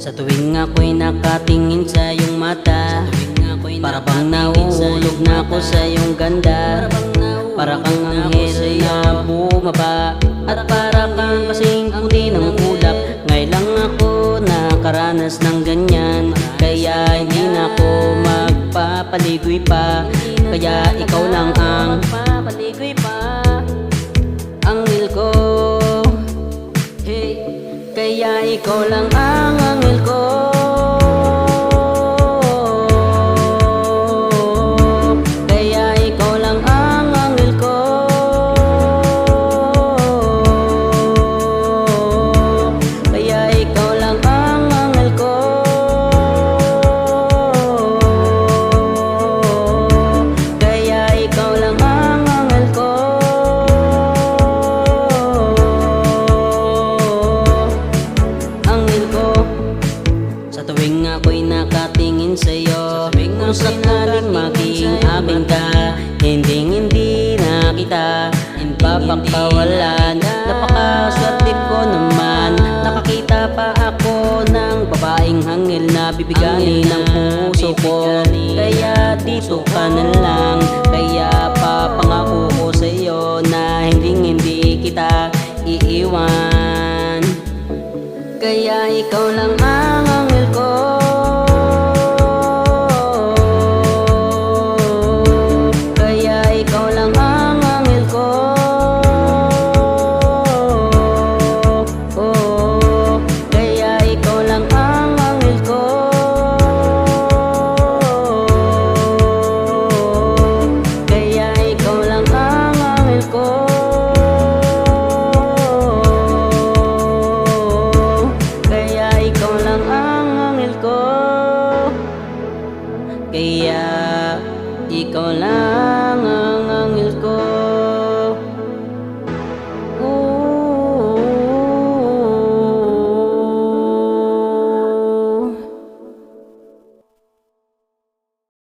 Sa tuwing ako'y nakatingin sa iyong mata, para bang nauulog na ako sa iyong ganda. Para kang anghel na bumaba, at para kang kasing puti ng ulap. Ngayon lang ako nakaranas ng ganyan, kaya hindi na ako magpapaligoy pa. Kaya ikaw lang ang magpapaligoy pa, anghel ko. Hey, kaya ikaw lang ang anghel ko. Kaya ikaw lang ang anghel ko. Kaya ikaw lang ang anghel ko. Kaya ikaw lang ang anghel ko. Anghel ko. Sa tuwing ako'y nakatingin sa'yo, kung sakaling maging akin ka, hindi na kita papakawalan. Napakaswerte ko naman, nakakita pa ako ng babaeng anghel na bibigani ng puso ko. Kaya dito ka na lang, kaya papangako ko sa'yo na hindi kita iiwan. Kaya ikaw lang ang anghel ko.